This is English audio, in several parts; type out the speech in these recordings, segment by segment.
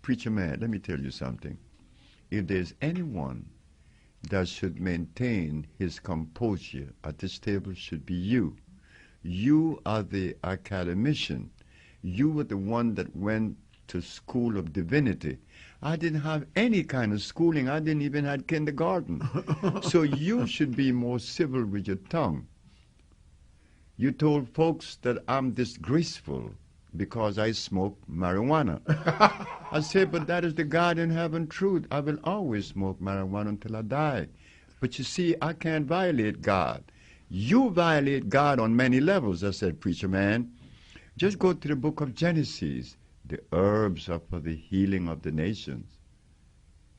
Preacher man, let me tell you something. If there's anyone that should maintain his composure at this table, should be you. You are the academician. You were the one that went to school of divinity. I didn't have any kind of schooling. I didn't even have kindergarten. So you should be more civil with your tongue. You told folks that I'm disgraceful because I smoke marijuana. I said, but that is the God in heaven truth. I will always smoke marijuana until I die. But you see, I can't violate God. You violate God on many levels. I said, preacher man, just go to the book of Genesis. The herbs are for the healing of the nations.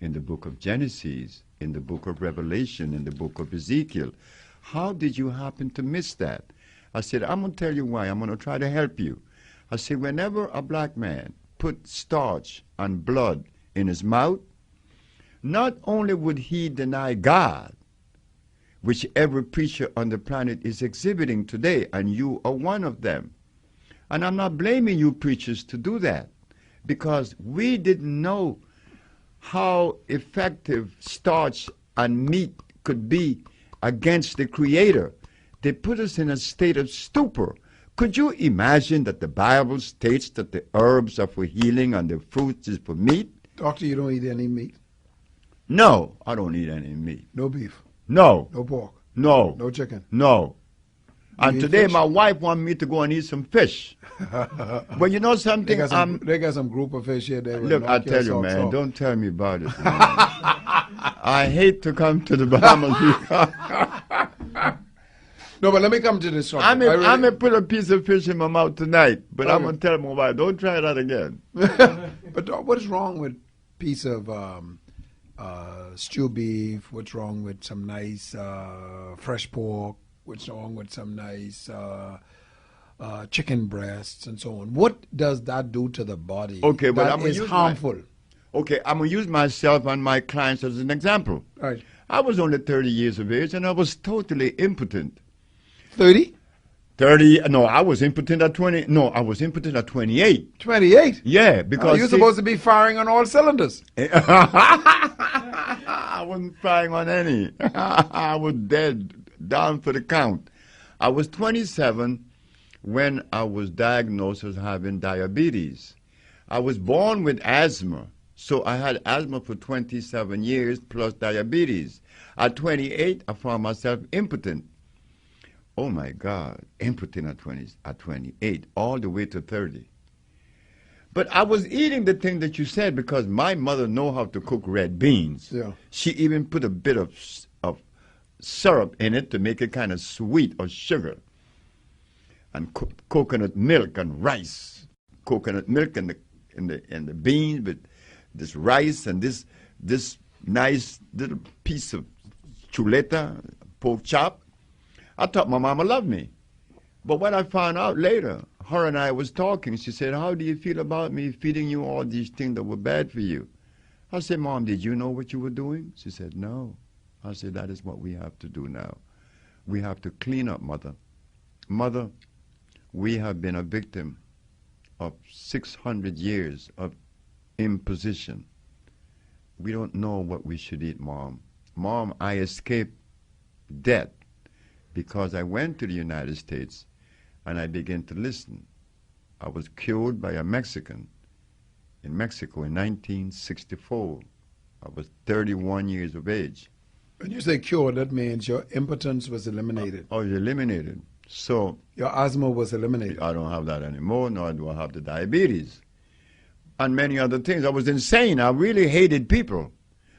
In the book of Genesis, in the book of Revelation, in the book of Ezekiel. How did you happen to miss that? I said, I'm going to tell you why. I'm going to try to help you. I said, whenever a black man put starch and blood in his mouth, not only would he deny God, which every preacher on the planet is exhibiting today, and you are one of them. And I'm not blaming you preachers to do that, because we didn't know how effective starch and meat could be against the Creator. They put us in a state of stupor. Could you imagine that the Bible states that the herbs are for healing and the fruits is for meat? Doctor, you don't eat any meat? No, I don't eat any meat. No beef? No. No pork? No. No chicken? No. And today fish? my wife wants me to go and eat some fish. But you know something? They got some group of fish here. Look, I tell you, man, don't tell me about it. I hate to come to the Bahamas. No, but let me come to this one. I may put a piece of fish in my mouth tonight, but I'm going to tell my wife, don't try that again. But what is wrong with a piece of stew beef? What's wrong with some nice fresh pork? What's wrong with some nice chicken breasts and so on? What does that do to the body? Okay, well, that I'm going to is harmful. Okay, I'm going to use myself and my clients as an example. Right. I was only 30 years of age, and I was totally impotent. 30? 30, no, I was impotent at 20. No, I was impotent at 28. 28? Yeah, because... you're supposed to be firing on all cylinders. I wasn't firing on any. I was dead, down for the count. I was 27 when I was diagnosed as having diabetes. I was born with asthma, so I had asthma for 27 years plus diabetes. At 28, I found myself impotent. Oh my God, impotent at 28, all the way to 30. But I was eating the thing that you said because my mother know how to cook red beans. Yeah. She even put a bit of syrup in it to make it kind of sweet, or sugar. And coconut milk and rice. Coconut milk and the beans with this rice and this nice little piece of chuleta, pork chop. I thought my mama loved me. But when I found out later, her and I was talking, she said, how do you feel about me feeding you all these things that were bad for you? I said, Mom, did you know what you were doing? She said, no. I said, that is what we have to do now. We have to clean up, Mother. Mother, we have been a victim of 600 years of imposition. We don't know what we should eat, Mom. Mom, I escaped death because I went to the United States and I began to listen. I was cured by a Mexican in Mexico in 1964. I was 31 years of age. When you say cured, that means your impotence was eliminated. Oh, eliminated. So your asthma was eliminated. I don't have that anymore, nor do I have the diabetes. And many other things. I was insane. I really hated people.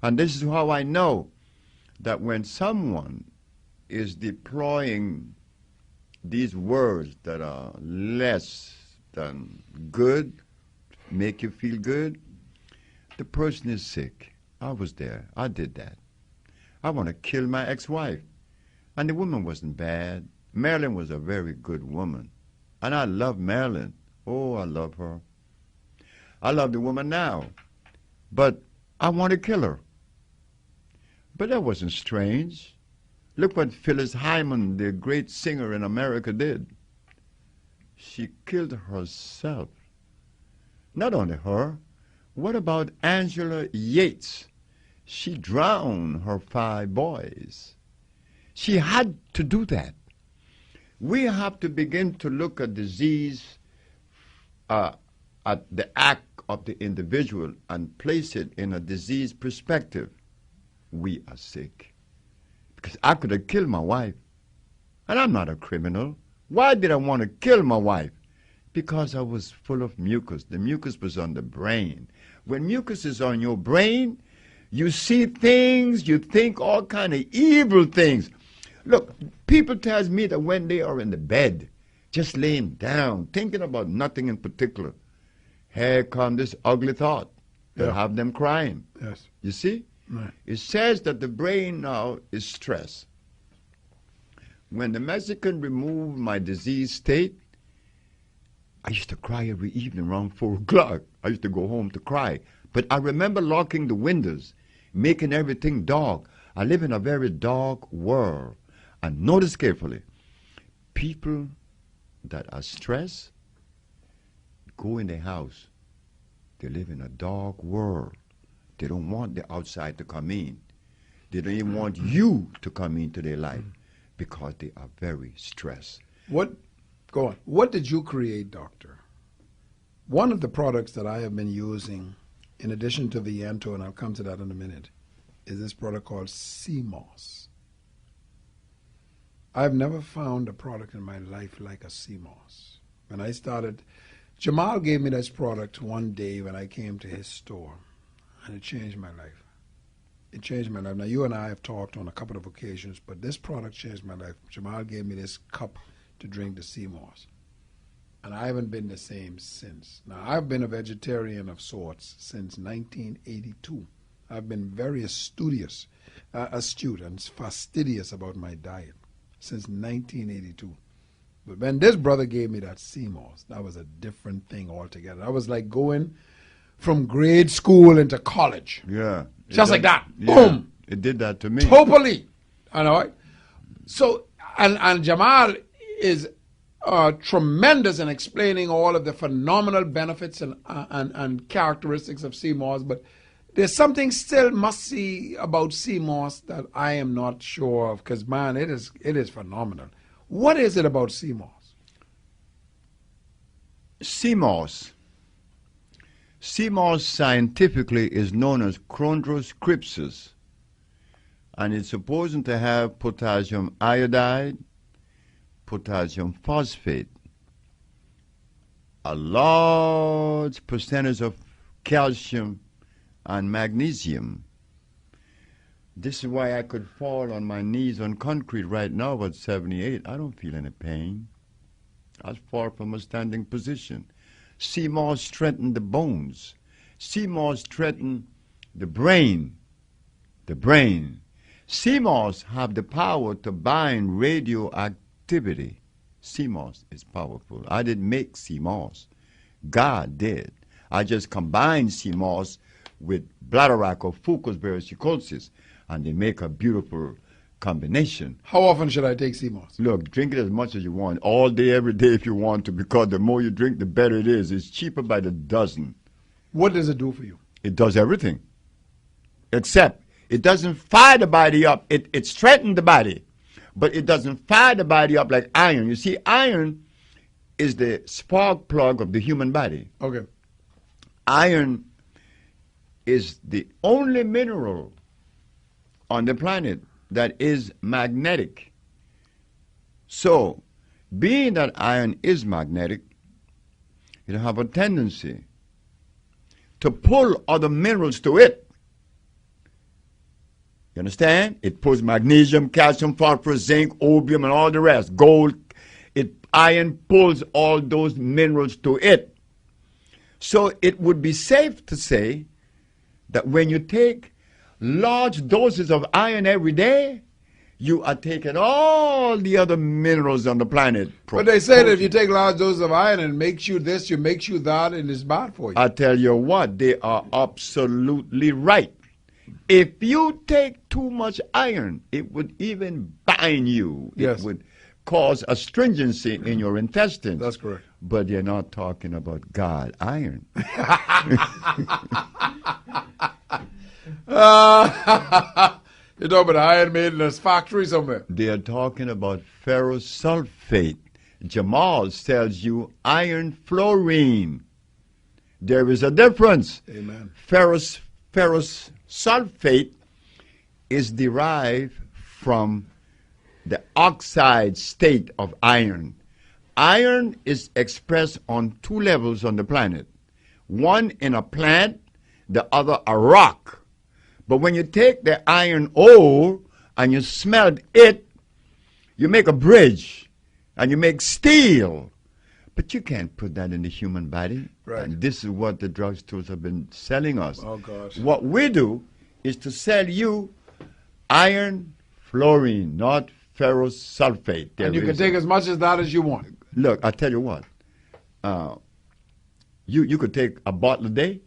And this is how I know that when someone is deploying these words that are less than good, make you feel good, the person is sick. I was there. I did that. I want to kill my ex-wife. And the woman wasn't bad. Marilyn was a very good woman. And I love Marilyn. Oh, I love her. I love the woman now. But I want to kill her. But that wasn't strange. Look what Phyllis Hyman, the great singer in America, did. She killed herself. Not only her, What about Angela Yates? She drowned her 5 boys. She had to do that. We have to begin to look at disease, at the act of the individual and place it in a disease perspective. We are sick. Because I could have killed my wife. And I'm not a criminal. Why did I want to kill my wife? Because I was full of mucus. The mucus was on the brain. When mucus is on your brain, you see things, you think all kind of evil things. Look, people tell me that when they are in the bed, just laying down, thinking about nothing in particular, here come this ugly thought that have them crying. Yes. You see? Right. It says that the brain now is stressed. When the Mexican removed my disease state, I used to cry every evening around 4 o'clock. I used to go home to cry. But I remember locking the windows, making everything dark. I live in a very dark world. And notice carefully, people that are stressed go in their house. They live in a dark world. They don't want the outside to come in. They don't even want you to come into their life because they are very stressed. Go on. What did you create, doctor? One of the products that I have been using, in addition to Viento, and I'll come to that in a minute, is this product called CMOS. I've never found a product in my life like a CMOS. When I started, Jamal gave me this product one day when I came to his store, and it changed my life. It changed my life. Now, you and I have talked on a couple of occasions, but this product changed my life. Jamal gave me this cup to drink the CMOS, and I haven't been the same since. Now, I've been a vegetarian of sorts since 1982. I've been very astute and fastidious about my diet since 1982. But when this brother gave me that CMOS, that was a different thing altogether. I was like going from grade school into college. Yeah. Just like that. Yeah, Boom. it did that to me. Totally. You know? So, and Jamal is tremendous in explaining all of the phenomenal benefits and characteristics of CMOS, but there's something still must-see about CMOS that I am not sure of, because, man, it is phenomenal. What is it about CMOS? CMOS scientifically is known as Chondrus crypsis, and it's supposed to have potassium iodide, potassium phosphate, a large percentage of calcium and magnesium. This is why I could fall on my knees on concrete right now at 78. I don't feel any pain. I fall from a standing position. CMOS strengthen the bones. CMOS strengthen the brain. CMOS have the power to bind radioactivity. CMOS is powerful. I didn't make CMOS. God did. I just combined CMOS with bladderwrack or Fucus varicosicosis, and they make a beautiful combination. How often should I take CMOS? Look, drink it as much as you want, all day, every day if you want to, because the more you drink, the better it is. It's cheaper by the dozen. What does it do for you? It does everything, except it doesn't fire the body up. It strengthens the body, but it doesn't fire the body up like iron. You see, iron is the spark plug of the human body. Okay. Iron is the only mineral on the planet that is magnetic. So, being that iron is magnetic, it have a tendency to pull other minerals to it. You understand? It pulls magnesium, calcium, phosphorus, zinc, opium, and all the rest. Gold. Iron pulls all those minerals to it. So it would be safe to say that when you take large doses of iron every day, you are taking all the other minerals on the planet. But they say that if you take large doses of iron, it makes you this, it makes you that, and it's bad for you. I tell you what, they are absolutely right. If you take too much iron, it would even bind you. Yes. It would cause astringency in your intestines. That's correct. But you're not talking about God, iron. You're talking about iron made in this factory somewhere. They are talking about ferrous sulfate. Jamal tells you iron fluorine. There is a difference. Amen. Ferrous sulfate is derived from the oxide state of iron. Iron is expressed on two levels on the planet. One in a plant, the other a rock. But when you take the iron ore and you smelt it, you make a bridge and you make steel. But you can't put that in the human body. Right. And this is what the drugstores have been selling us. Oh, gosh. What we do is to sell you iron fluorine, not ferrous sulfate. And you can take as much as that as you want. Look, I tell you what. You could take a bottle a day.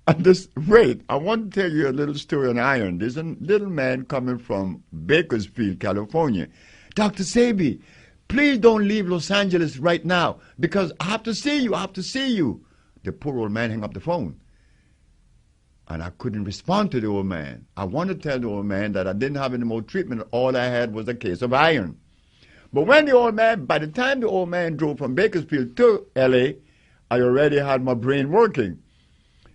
And wait, I want to tell you a little story on iron. There's a little man coming from Bakersfield, California. Dr. Sebi, please don't leave Los Angeles right now because I have to see you. I have to see you. The poor old man hung up the phone. And I couldn't respond to the old man. I wanted to tell the old man that I didn't have any more treatment. All I had was a case of iron. But by the time the old man drove from Bakersfield to L.A., I already had my brain working.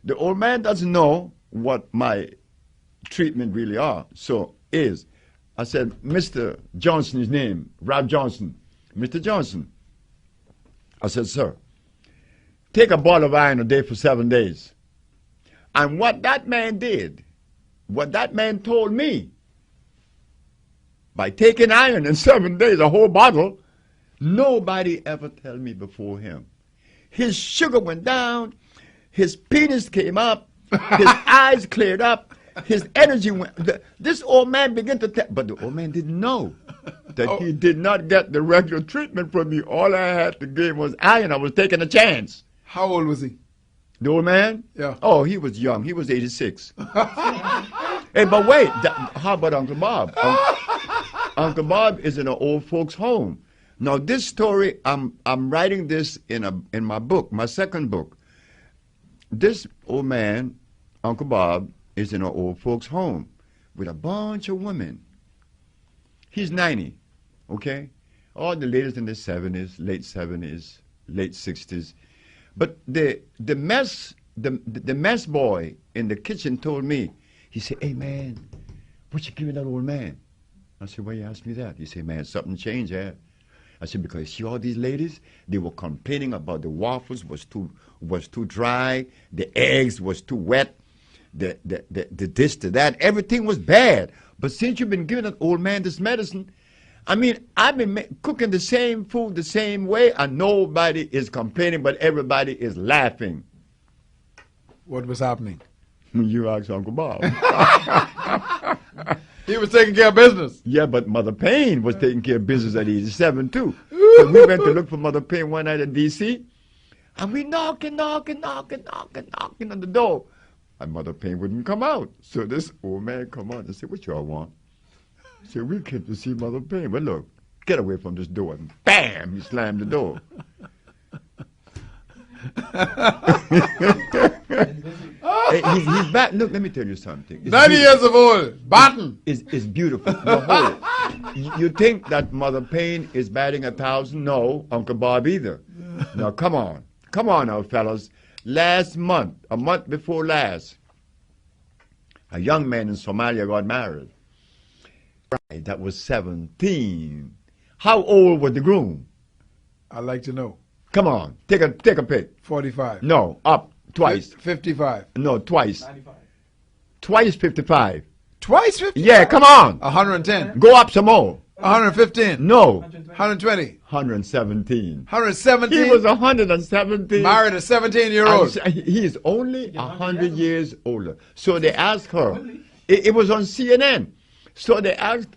The old man doesn't know what my treatment really are. I said, Mr. Johnson, his name, Rob Johnson. Mr. Johnson. I said, sir, take a bottle of iron a day for 7 days. And what that man did, what that man told me, by taking iron in 7 days, a whole bottle, nobody ever told me before him. His sugar went down, his penis came up, his eyes cleared up, his energy went. This old man began to tell, but the old man didn't know that he did not get the regular treatment from me. All I had to give was iron. I was taking a chance. How old was he? The old man? Yeah. Oh, he was young. He was 86. Hey, but wait. How about Uncle Bob? Uncle Bob is in an old folks' home. Now, this story, I'm writing this in my book, my second book. This old man, Uncle Bob, is in an old folks' home with a bunch of women. He's 90, okay? All the ladies in their 70s, late 70s, late 60s. But the mess boy in the kitchen told me, he said, hey, man, what you giving that old man? I said, why you ask me that? He said, man, something changed, yeah. I said, because see all these ladies, they were complaining about the waffles was too dry, the eggs was too wet, the this, the that, everything was bad. But since you've been giving that old man this medicine, I mean, I've been cooking the same food the same way, and nobody is complaining, but everybody is laughing. What was happening? You ask Uncle Bob. He was taking care of business. Yeah, but Mother Payne was taking care of business at 87 too. So we went to look for Mother Payne one night in D.C., and we knocking on the door. And Mother Payne wouldn't come out. So this old man come out and said, what y'all want? I said, we came to see Mother Payne. But look, get away from this door. And bam, he slammed the door. He's back. Look, let me tell you something. It's 90 years of old, Barton. It's beautiful. You think that Mother Payne is batting 1,000? No, Uncle Bob either. Now, come on. Come on now, fellas. Last month, a month before last, a young man in Somalia got married. Right, that was 17. How old was the groom? I'd like to know. Come on, take a pick. 45. No, up twice. 55. No, twice. 95. Twice 55. Twice 55? Yeah, come on. 110. Go up some more. 115. No. 120. 117. 117. He was 117. Married a 17-year-old. He is only 100 years older. So they asked her. It was on CNN. So they asked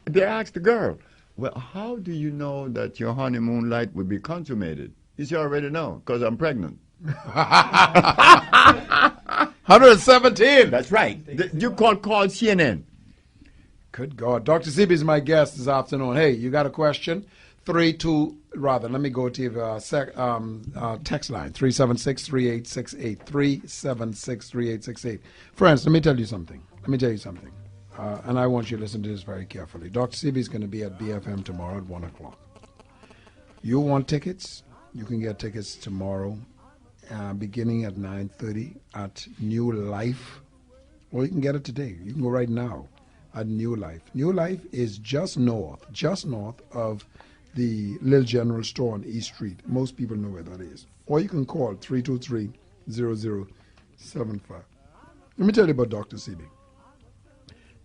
the girl, well, how do you know that your honeymoon light will be consummated? He said, I already know, because I'm pregnant. 117. That's right. You call CNN. Good God. Dr. Sebi is my guest this afternoon. Hey, you got a question? let me go to the text line, 376-3868, 376-3868. Friends, let me tell you something. And I want you to listen to this very carefully. Dr. Sebi is going to be at BFM tomorrow at 1 o'clock. You want tickets? You can get tickets tomorrow beginning at 9:30 at New Life. Or you can get it today. You can go right now at New Life. New Life is just north of the Little General Store on East Street. Most people know where that is. Or you can call 323-0075. Let me tell you about Dr. Sebi.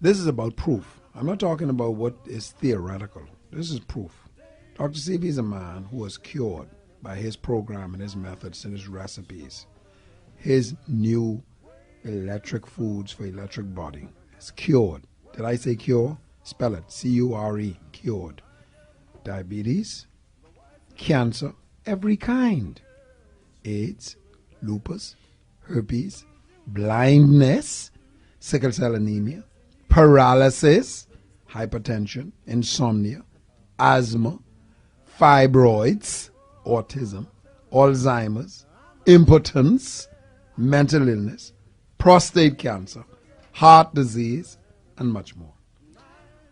This is about proof. I'm not talking about what is theoretical. This is proof. Dr. Sebi is a man who was cured by his program and his methods and his recipes. His new electric foods for electric body is cured. Did I say cure? Spell it. C-U-R-E. Cured. Diabetes, cancer, every kind. AIDS, lupus, herpes, blindness, sickle cell anemia, paralysis, hypertension, insomnia, asthma, fibroids, autism, Alzheimer's, impotence, mental illness, prostate cancer, heart disease, and much more.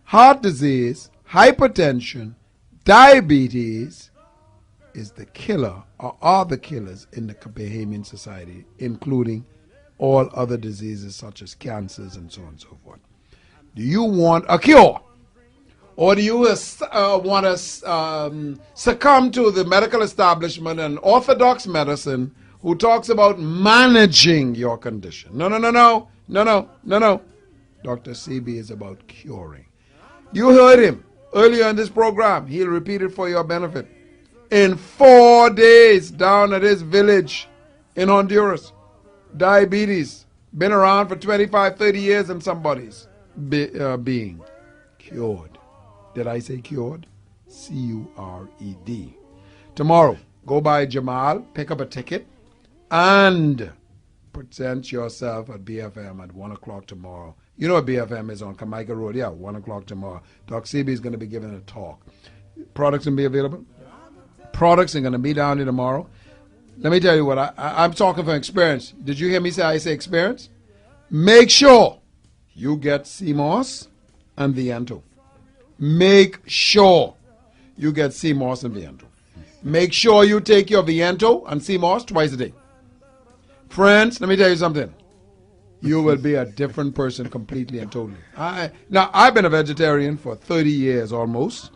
Heart disease, hypertension, diabetes is the killer, or are the killers in the Bahamian society, including all other diseases such as cancers and so on and so forth. Do you want a cure? Or do you want to succumb to the medical establishment and orthodox medicine who talks about managing your condition? No. Dr. Sebi is about curing. You heard him earlier in this program. He'll repeat it for your benefit. In 4 days down at his village in Honduras, diabetes, been around for 25, 30 years in somebody's being cured. Did I say cured? C-U-R-E-D. Tomorrow, go by Jamal, pick up a ticket, and present yourself at BFM at 1 o'clock tomorrow. You know what BFM is on Kamaica Road? Yeah, 1 o'clock tomorrow. Dr. Sebi is going to be giving a talk. Products going to be available? Products are going to be down here tomorrow. Let me tell you what, I'm talking from experience. Did you hear me say I say experience? Make sure you get CMOS and Viento. Make sure you get CMOS and Viento. Make sure you take your Viento and CMOS twice a day. Friends, let me tell you something. You will be a different person completely and totally. Now, I've been a vegetarian for 30 years almost.